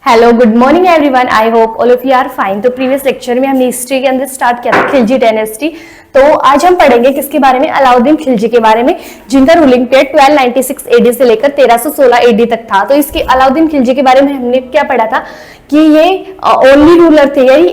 Hello good morning everyone, I hope all of you are fine. तो previous lecture में हमने history के अंदर स्टार्ट किया था खिलजी डायनेस्टी। तो आज हम पढ़ेंगे किसके बारे में, अलाउद्दीन खिलजी के बारे में, जिनका रूलिंग पीरियड 1296 एडी से लेकर 1316 एडी तक था। तो इसके अलाउद्दीन खिलजी के बारे में हमने क्या पढ़ा था कि ये ओनली रूलर थे, यानी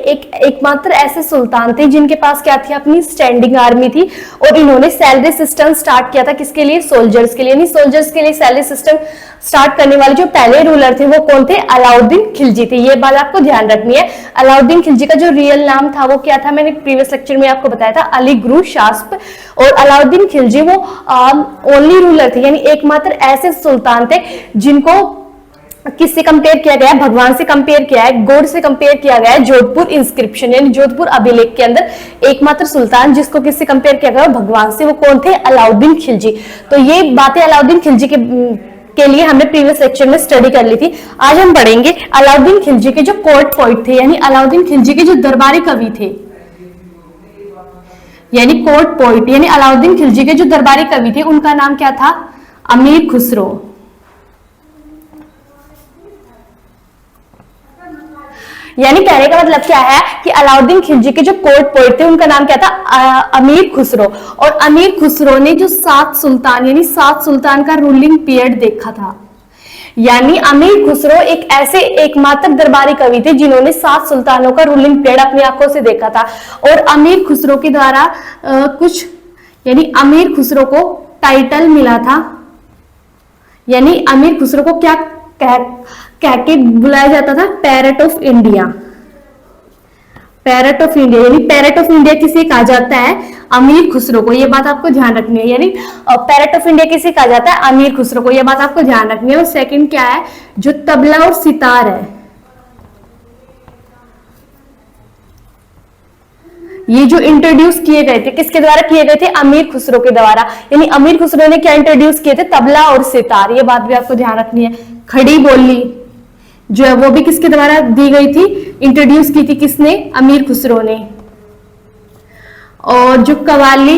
एकमात्र ऐसे सुल्तान थे जिनके पास क्या थी, अपनी स्टैंडिंग आर्मी थी। और इन्होंने सैलरी सिस्टम स्टार्ट किया था किसके लिए, सोल्जर्स के लिए। यानी सोल्जर्स के लिए सैलरी सिस्टम स्टार्ट करने वाले जो पहले रूलर थे वो कौन थे, अलाउद्दीन खिलजी थे। ये बात आपको ध्यान रखनी है। अलाउद्दीन खिलजी का जो रियल नाम था वो क्या था, मैंने प्रीवियस लेक्चर में आपको बताया था, अली गुरु शास्प। और अलाउद्दीन खिलजी वो ओनली रूलर थे, यानी एकमात्र ऐसे सुल्तान थे जिनको किससे कंपेयर किया गया है, भगवान से कंपेयर किया है, गॉड से कंपेयर किया गया है। जोधपुर इंस्क्रिप्शन यानी जोधपुर अभिलेख के अंदर एकमात्र सुल्तान जिसको किससे कंपेयर किया गया भगवान से, वो कौन थे, अलाउद्दीन खिलजी। तो ये बातें अलाउद्दीन खिलजी के लिए हमने प्रीवियस लेक्चर में स्टडी कर ली थी। आज हम पढ़ेंगे अलाउद्दीन खिलजी के जो कोर्ट पोइट थे, यानी अलाउद्दीन खिलजी के जो दरबारी कवि थे, यानी कोर्ट पोइट, यानी अलाउद्दीन खिलजी के जो दरबारी कवि थे उनका नाम क्या था, अमीर खुसरो। यानी कहने का मतलब क्या है कि अलाउद्दीन खिलजी के जो कोर्ट पोइट थे उनका नाम क्या था, अमीर खुसरो। और अमीर खुसरो ने जो 7 सुल्तान यानी 7 सुल्तान का रूलिंग पीरियड देखा था। यानी अमीर खुसरो एक ऐसे एकमात्र दरबारी कवि थे जिन्होंने 7 सुल्तानों का रूलिंग पीरियड अपनी आंखों से देखा था। और अमीर खुसरो के द्वारा कुछ यानी अमीर खुसरो को टाइटल मिला था, यानी अमीर खुसरो को क्या कह के बुलाया जाता था, parrot of India. Parrot of India यानी पैरट ऑफ इंडिया किसे कहा जाता है, अमीर खुसरो को। ये बात आपको ध्यान रखनी है। यानी पैरट ऑफ इंडिया किसे कहा जाता है, अमीर खुसरो को। ये बात आपको ध्यान रखनी है। और सेकंड क्या है, जो तबला और सितार है, ये जो इंट्रोड्यूस किए गए थे किसके द्वारा किए गए थे, अमीर खुसरो के द्वारा। यानी अमीर खुसरो ने क्या इंट्रोड्यूस किए थे, तबला और सितार। ये बात भी आपको ध्यान रखनी है। खड़ी बोली जो है वो भी किसके द्वारा दी गई थी, इंट्रोड्यूस की थी किसने, अमीर खुसरो ने। और जो कवाली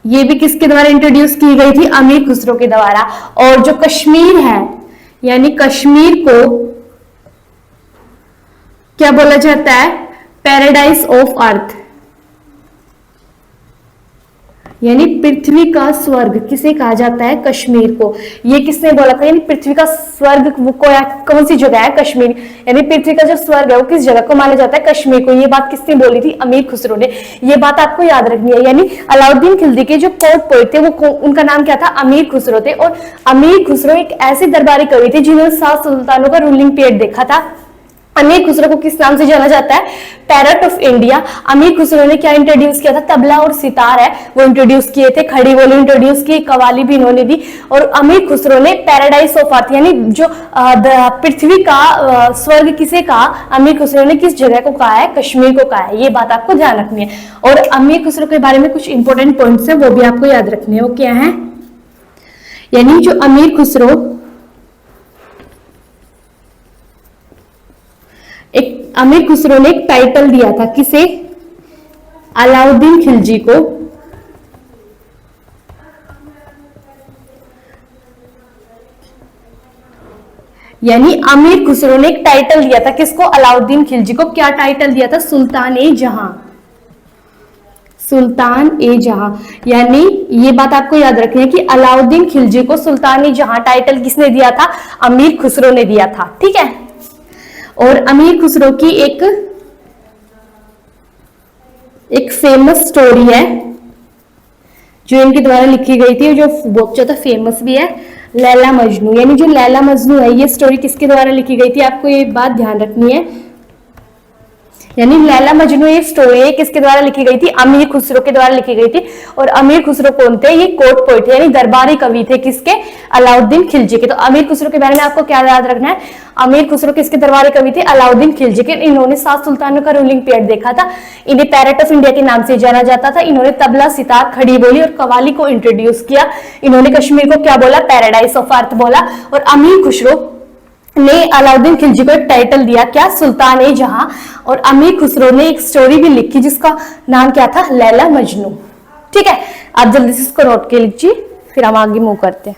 ये भी किसके द्वारा इंट्रोड्यूस की गई थी, अमीर खुसरो के द्वारा। और जो कश्मीर है, यानी कश्मीर को क्या बोला जाता है, पैराडाइज ऑफ अर्थ, यानी पृथ्वी का स्वर्ग किसे कहा जाता है, कश्मीर को। ये किसने बोला था, यानी पृथ्वी का स्वर्ग वो कौन सी जगह है, कश्मीर। यानी पृथ्वी का जो स्वर्ग है वो किस जगह को माना जाता है, कश्मीर को। ये बात किसने बोली थी, अमीर खुसरो ने। ये बात आपको याद रखनी है। यानी अलाउद्दीन खिलजी के जो कोर्ट पोइट थे वो उनका नाम क्या था, अमीर खुसरो थे। और अमीर खुसरो एक ऐसे दरबारी कवि थे जिन्होंने 7 सुल्तानों का रूलिंग पीरियड देखा था। अमीर खुसरो को किस नाम से जाना जाता है, पैरट ऑफ इंडिया। अमीर खुसरो ने क्या इंट्रोड्यूस किया था, तबला और सितार है वो इंट्रोड्यूस किए थे, खड़ी बोली इंट्रोड्यूस की, कवाली भी इन्होंने दी। और अमीर खुसरो ने पैराडाइज ऑफ अर्थ यानी जो पृथ्वी का स्वर्ग किसे कहा, अमीर खुसरो ने किस जगह को कहा है, कश्मीर को कहा है। ये बात आपको ध्यान रखनी है। और अमीर खुसरो के बारे में कुछ इंपॉर्टेंट पॉइंट्स है वो भी आपको याद रखने हैं। वो क्या है, यानी जो अमीर खुसरो अमीर खुसरो ने एक टाइटल दिया था किसे, अलाउद्दीन खिलजी को। यानी अमीर खुसरो ने एक टाइटल दिया था किसको, अलाउद्दीन खिलजी को। क्या टाइटल दिया था, सुल्तान ए जहां, सुल्तान ए जहां। यानी ये बात आपको याद रखनी है कि अलाउद्दीन खिलजी को सुल्तान ए जहां टाइटल किसने दिया था, अमीर खुसरो ने दिया था। ठीक है। और अमीर खुसरो की एक फेमस स्टोरी है जो इनके द्वारा लिखी गई थी, जो बहुत ज्यादा फेमस भी है, लैला मजनू। यानी जो लैला मजनू है ये स्टोरी किसके द्वारा लिखी गई थी, आपको ये बात ध्यान रखनी है। यानी लैला मजनू ये स्टोरी है किसके द्वारा लिखी गई थी, अमीर खुसरो के द्वारा लिखी गई थी। और अमीर खुसरो कौन थे, ये कोर्ट पोइट थे, यानी दरबारी कवि थे किसके, अलाउद्दीन खिलजी के। तो अमीर खुसरो के बारे में आपको क्या याद रखना है, अमीर खुसरो किसके दरबारी कवि थे, अलाउद्दीन खिलजी के। इन्होंने 7 सुल्तानों का रूलिंग पीरियड देखा था। इन्हें पैरट ऑफ इंडिया के नाम से जाना जाता था। इन्होंने तबला, सितार, खड़ी बोली और कवाली को इंट्रोड्यूस किया। इन्होंने कश्मीर को क्या बोला, पैराडाइज ऑफ अर्थ बोला। और अमीर खुसरो ने अलाउद्दीन खिलजी को एक टाइटल दिया क्या, सुल्तान ए जहां। और अमीर खुसरो ने एक स्टोरी भी लिखी जिसका नाम क्या था, लैला मजनू। ठीक है, आप जल्दी से इसको नोट के लिखिए, फिर हम आगे मूव करते हैं।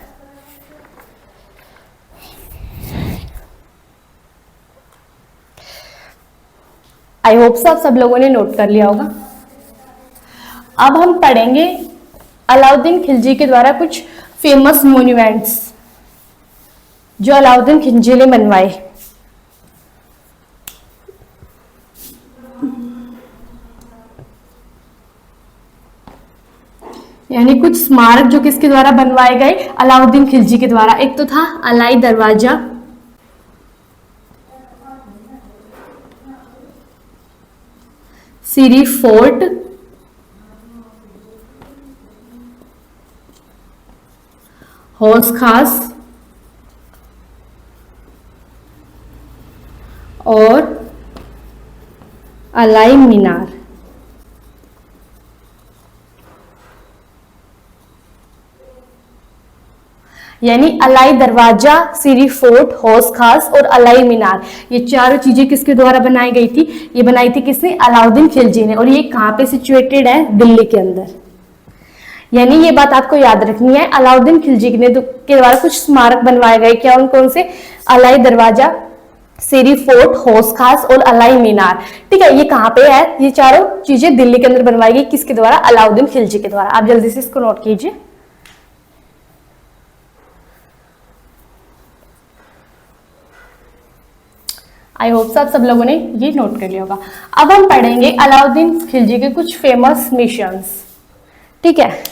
आई होप सब लोगों ने नोट कर लिया होगा। अब हम पढ़ेंगे अलाउद्दीन खिलजी के द्वारा कुछ फेमस मॉन्यूमेंट्स जो अलाउद्दीन खिलजी ने बनवाए। यानी कुछ स्मारक जो किसके द्वारा बनवाए गए, अलाउद्दीन खिलजी के द्वारा। एक तो था अलाई दरवाजा, सीरी फोर्ट, हौस खास और अलाई मीनार। यानी अलाई दरवाजा, सीरी फोर्ट, हौस खास और अलाई मीनार, ये चारों चीजें किसके द्वारा बनाई गई थी? ये बनाई थी किसने? अलाउद्दीन खिलजी ने। और ये कहाँ पे सिचुएटेड है? दिल्ली के अंदर। यानी ये बात आपको याद रखनी है, अलाउद्दीन खिलजी ने के द्वारा कुछ स्मारक बनवाए गए। क्या उन कौन से? अलाई दरवाजा, सीरी फोर्ट, हौस खास और अलाई मीनार। ठीक है, ये कहाँ पे है? ये चारों चीजें दिल्ली के अंदर बनवाई गई। किसके द्वारा? अलाउद्दीन खिलजी के द्वारा। आप जल्दी से इसको नोट कीजिए। आई होप सब लोगों ने ये नोट कर लिया होगा। अब हम पढ़ेंगे अलाउद्दीन खिलजी के कुछ फेमस मिशंस। ठीक है,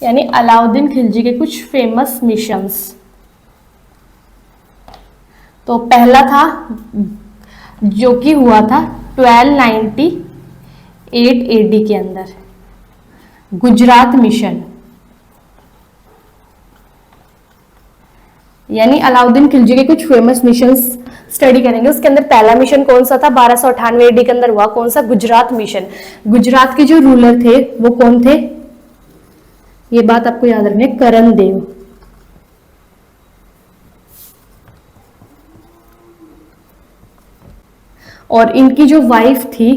यानी अलाउद्दीन खिलजी के कुछ फेमस मिशंस। तो पहला था जो कि हुआ था 1298 AD के अंदर, गुजरात मिशन। यानी अलाउद्दीन खिलजी के कुछ फेमस मिशंस स्टडी करेंगे। उसके अंदर पहला मिशन कौन सा था? 1298 AD के अंदर हुआ। कौन सा? गुजरात मिशन। गुजरात के जो रूलर थे वो कौन थे? ये बात आपको याद रखनी है, करण देव। और इनकी जो वाइफ थी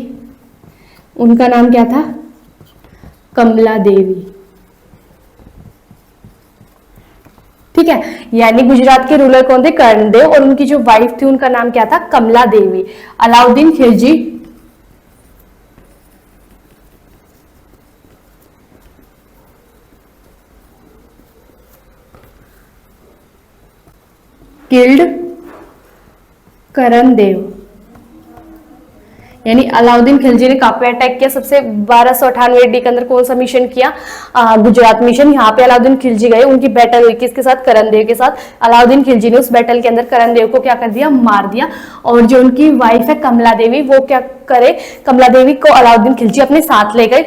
उनका नाम क्या था? कमला देवी। ठीक है, यानी गुजरात के रूलर कौन थे? कर्णदेव। और उनकी जो वाइफ थी उनका नाम क्या था? कमला देवी। अलाउद्दीन खिलजी किल्ड करण देव। यानी अलाउद्दीन खिलजी ने कहाँ पे अटैक किया? सबसे 1298 AD के अंदर कौन सा मिशन किया? गुजरात मिशन। यहाँ पे अलाउद्दीन खिलजी गए, उनकी बैटल हुई किसके साथ? करण देव के साथ। अलाउद्दीन खिलजी ने उस बैटल के अंदर करण देव को क्या कर दिया? मार दिया। और जो उनकी वाइफ है कमला देवी, वो क्या करे? कमला देवी को अलाउद्दीन खिलजी अपने साथ ले गए।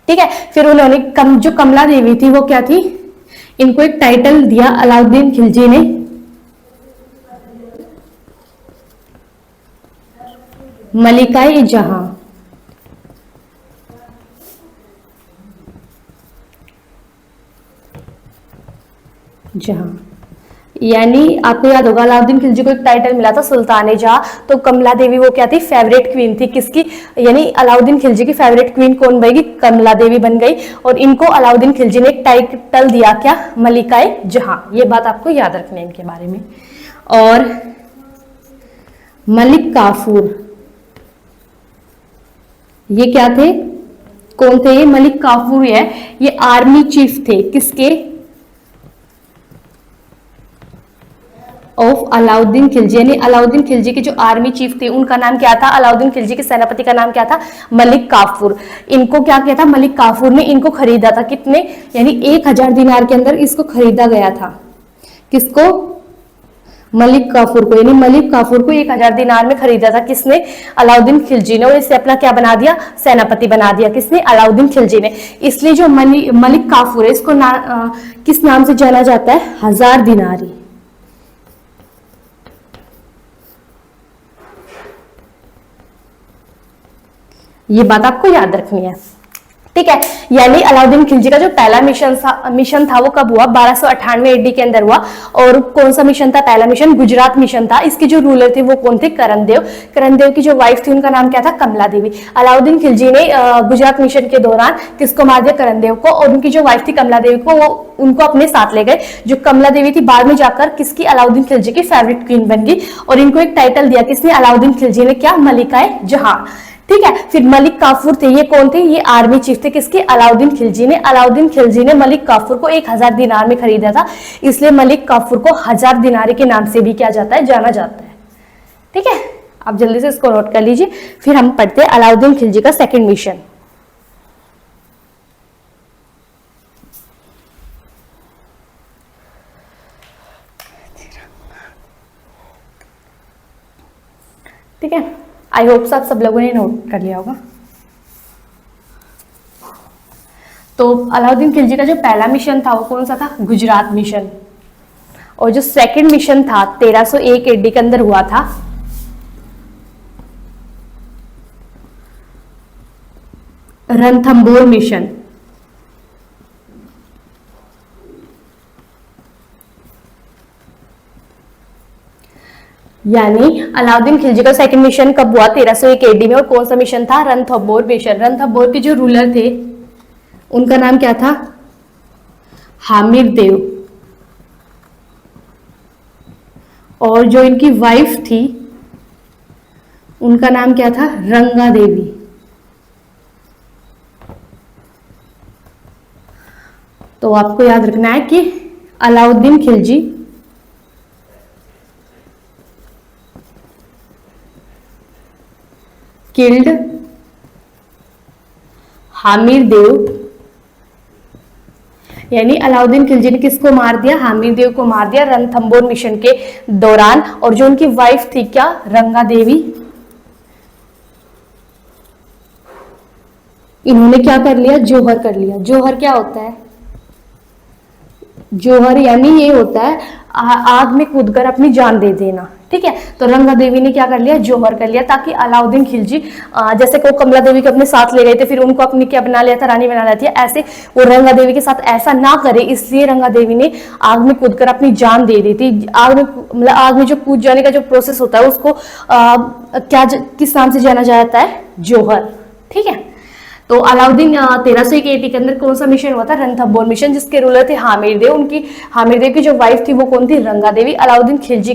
ठीक है, फिर उन्होंने जो कमला देवी थी वो क्या थी? इनको एक टाइटल दिया अलाउद्दीन खिलजी ने, मलिकाए जहां। यानी आपको याद होगा अलाउद्दीन खिलजी को एक टाइटल मिला था सुल्तान जहां। तो कमला देवी वो क्या थी? फेवरेट क्वीन थी किसकी? यानी अलाउद्दीन खिलजी की फेवरेट क्वीन कौन बनेगी? कमला देवी बन गई। और इनको अलाउद्दीन खिलजी ने एक टाइटल दिया, क्या? मलिकाए जहां। ये बात आपको याद रखनी है इनके बारे में। और मलिक काफूर, ये क्या थे? कौन थे ये? मलिक काफूर है, ये आर्मी चीफ थे किसके? ऑफ अलाउद्दीन खिलजी। यानी अलाउद्दीन खिलजी के जो आर्मी चीफ थे उनका नाम क्या था? अलाउद्दीन खिलजी के सेनापति का नाम क्या था? मलिक काफूर। इनको क्या किया था? मलिक काफूर ने इनको खरीदा था। कितने? यानी 1000 दिनार के अंदर इसको खरीदा गया था। किसको? मलिक काफूर को। यानी मलिक काफूर को 1000 दिनार में खरीदा था किसने? अलाउद्दीन खिलजी ने। और इससे अपना क्या बना दिया? सेनापति बना दिया। किसने? अलाउद्दीन खिलजी ने। इसलिए जो मलिक काफूर है इसको किस नाम से जाना जाता है? 1000 दिनारी। ये बात आपको याद रखनी है। ठीक है। यानी अलाउद्दीन खिलजी का जो पहला मिशन था वो कब हुआ? 1298 एडी के अंदर हुआ। और कौन सा मिशन था? पहला मिशन गुजरात मिशन था। इसके जो रूलर थे वो कौन थे? करणदेव। करणदेव की जो वाइफ थी उनका नाम क्या था? कमला देवी। अलाउद्दीन खिलजी ने गुजरात मिशन के दौरान किसको मार दिया? करणदेव को। और उनकी जो वाइफ थी कमला देवी को, वो उनको अपने साथ ले गए। जो कमला देवी थी बाद में जाकर किसकी? अलाउद्दीन खिलजी की फेवरेट क्वीन बन गई। और इनको एक टाइटल दिया किसने? अलाउद्दीन खिलजी ने, क्या? मलिकाए जहां। ठीक है। फिर मलिक काफूर थे, ये कौन थे? ये आर्मी चीफ थे किसके? अलाउद्दीन खिलजी ने। अलाउद्दीन खिलजी ने मलिक काफूर को 1000 दिनार में खरीदा था, इसलिए मलिक काफूर को 1000 दिनारी के नाम से भी क्या जाता है? जाना जाता है। ठीक है, आप जल्दी से इसको नोट कर लीजिए। फिर हम पढ़ते हैं अलाउद्दीन खिलजी का सेकंड मिशन। ठीक है, आई होप आप सब लोगों ने नोट कर लिया होगा। तो अलाउद्दीन खिलजी का जो पहला मिशन था वो कौन सा था? गुजरात मिशन। और जो सेकंड मिशन था 1301 एडी के अंदर हुआ था, रणथंबोर मिशन। यानी अलाउद्दीन खिलजी का सेकंड मिशन कब हुआ? 1301 एडी में। और कौन सा मिशन था? रणथंबोर मिशन। रणथंबोर के जो रूलर थे उनका नाम क्या था? हामिर देव। और जो इनकी वाइफ थी उनका नाम क्या था? रंगा देवी। तो आपको याद रखना है कि अलाउद्दीन खिलजी किल्ड हामिर देव। यानी अलाउद्दीन खिलजी ने किसको मार दिया? हामिर देव को मार दिया रणथंबोर मिशन के दौरान। और जो उनकी वाइफ थी क्या? रंगा देवी, इन्होंने क्या कर लिया? जौहर कर लिया। जौहर क्या होता है? जौहर यानी ये होता है आग में कूदकर अपनी जान दे देना। ठीक है, तो रंगा देवी ने क्या कर लिया? जौहर कर लिया, ताकि अलाउद्दीन खिलजी जैसे को कमला देवी को अपने साथ ले गए थे, फिर उनको अपनी क्या बना लिया था? रानी बना लिया था। ऐसे वो रंगा देवी के साथ ऐसा ना करे, इसलिए रंगा देवी ने आग में कूदकर अपनी जान दे दी थी। आग में मतलब आग में जो कूद जाने का जो प्रोसेस होता है उसको किस नाम से जाना जाता है? जौहर। ठीक है, तो अलाउद्दीन 1301 एडी के अंदर कौन सा मिशन हुआ था? रणथंबोर मिशन, जिसके रूलर थे हामिर देव। उनकी हामिर देव की जो वाइफ थी वो कौन थी? रंगा देवी। अलाउद्दीन खिलजी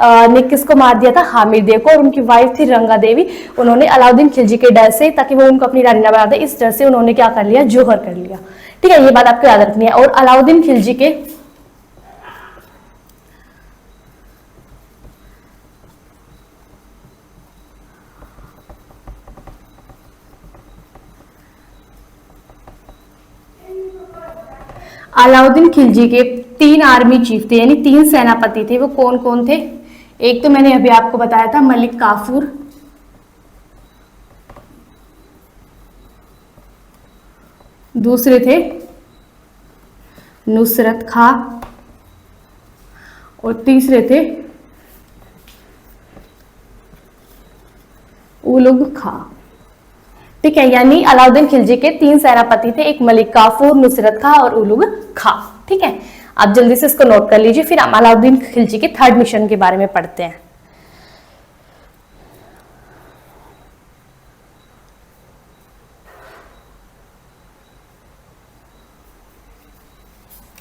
ने किसको मार दिया था? हामिर देव को। और उनकी वाइफ थी रंगा देवी। उन्होंने अलाउद्दीन खिलजी के डर से, ताकि वो उनको अपनी रानी ना बना दे, इस डर से उन्होंने क्या कर लिया? जौहर कर लिया। ठीक है, ये बात आपको याद रखनी है। और अलाउद्दीन खिलजी के अलाउद्दीन खिलजी के 3 आर्मी चीफ थे, यानी 3 सेनापति थे। वो कौन कौन थे? एक तो मैंने अभी आपको बताया था मलिक काफूर, दूसरे थे नुसरत खां, और तीसरे थे उलुग खां। ठीक है, यानी अलाउद्दीन खिलजी के 3 सेनापति थे, एक मलिक काफूर, नुसरत खां और उलुग खां। ठीक है, आप जल्दी से इसको नोट कर लीजिए। फिर हम अलाउद्दीन खिलजी के थर्ड मिशन के बारे में पढ़ते हैं।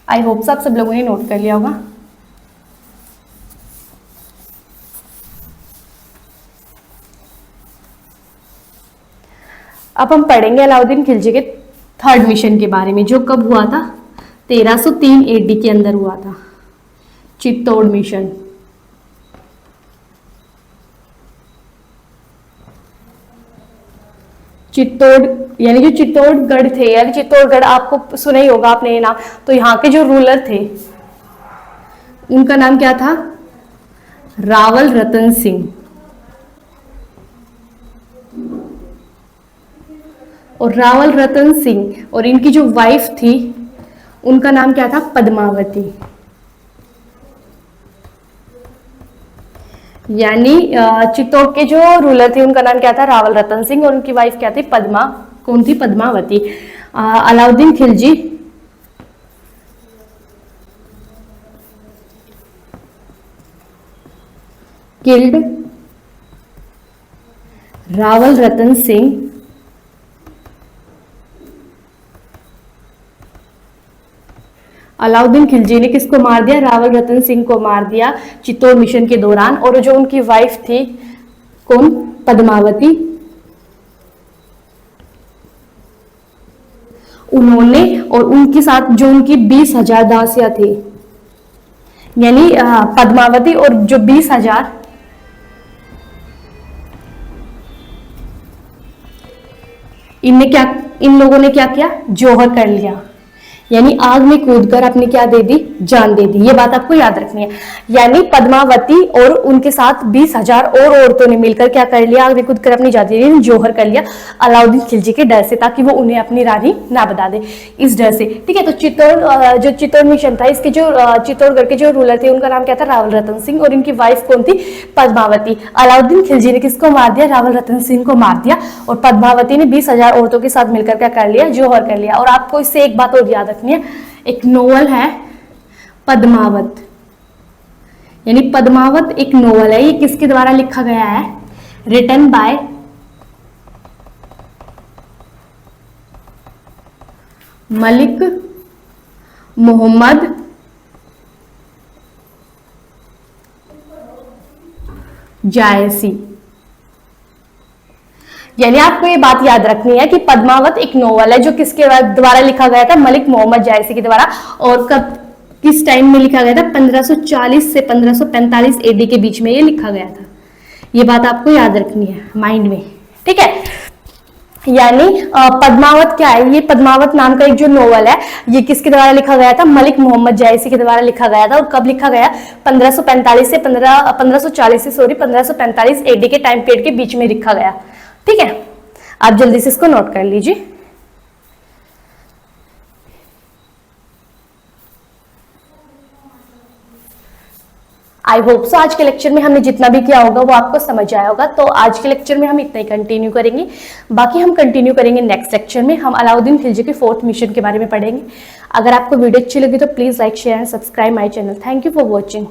आई होप सब लोगों ने नोट कर लिया होगा। अब हम पढ़ेंगे अलाउद्दीन खिलजी के थर्ड मिशन के बारे में, जो कब हुआ था? 1303 एडी के अंदर हुआ था, चित्तौड़ मिशन। चित्तौड़ यानी जो चित्तौड़गढ़ थे, यानी चित्तौड़गढ़ आपको सुना ही होगा आपने ये नाम। तो यहाँ के जो रूलर थे उनका नाम क्या था? रावल रतन सिंह। और रावल रतन सिंह और इनकी जो वाइफ थी उनका नाम क्या था? पद्मावती। यानी चित्तौड़ के जो रूलर थे उनका नाम क्या था? रावल रतन सिंह। और उनकी वाइफ क्या थी? कौन थी? पद्मावती। अलाउद्दीन खिलजी किल्ड रावल रतन सिंह अलाउद्दीन खिलजी ने किसको मार दिया? रावल रतन सिंह को मार दिया चित्तौड़ मिशन के दौरान। और जो उनकी वाइफ थी कौन? पद्मावती, उन्होंने और उनके साथ जो उनकी 20,000 दासियां थी, यानी पद्मावती और जो 20,000 इन लोगों ने क्या किया? जौहर कर लिया, यानी आग में कूदकर अपनी क्या दे दी? जान दे दी। ये बात आपको याद रखनी है। यानी पद्मावती और उनके साथ 20,000 और औरतों ने मिलकर क्या कर लिया? आग में कूदकर अपनी जान दे दी, जौहर कर लिया अलाउद्दीन खिलजी के डर से, ताकि वो उन्हें अपनी रानी ना बता दे, इस डर से। ठीक है, तो जो चित्तौड़ मिशन था, इसके जो चित्तौड़गढ़ के जो रूलर थे उनका नाम क्या था? रावल रतन सिंह। और इनकी वाइफ कौन थी? पद्मावती। अलाउद्दीन खिलजी ने किसको मार दिया? रावल रतन सिंह को मार दिया। और पद्मावती ने 20,000 औरतों के साथ मिलकर क्या कर लिया? जौहर कर लिया। और आपको इससे एक बात और याद रखनी है, एक नोवेल है पद्मावत, यानी पद्मावत एक नोवेल है। ये किसके द्वारा लिखा गया है? रिटन बाय मलिक मोहम्मद जायसी। यानी आपको ये बात याद रखनी है कि पद्मावत एक नोवेल है जो किसके द्वारा लिखा गया था? मलिक मोहम्मद जायसी के द्वारा। और कब, किस टाइम में लिखा गया था? 1540 से 1545 एडी के बीच में ये लिखा गया था। ये बात आपको याद रखनी है माइंड में, ठीक है। यानी पद्मावत क्या है? ये पद्मावत नाम का एक जो नोवेल है, ये किसके द्वारा लिखा गया था? मलिक मोहम्मद जायसी के द्वारा लिखा गया था। और कब लिखा गया? 1545 से 1545 एडी के टाइम पीरियड के बीच में लिखा गया। ठीक है, आप जल्दी से इसको नोट कर लीजिए। आई होप सो आज के लेक्चर में हमने जितना भी किया होगा वो आपको समझ आया होगा। तो आज के लेक्चर में हम इतना ही कंटिन्यू करेंगे, बाकी हम कंटिन्यू करेंगे नेक्स्ट लेक्चर में। हम अलाउद्दीन खिलजी के 4th मिशन के बारे में पढ़ेंगे। अगर आपको वीडियो अच्छी लगी तो please like, share and subscribe my channel. Thank you for watching.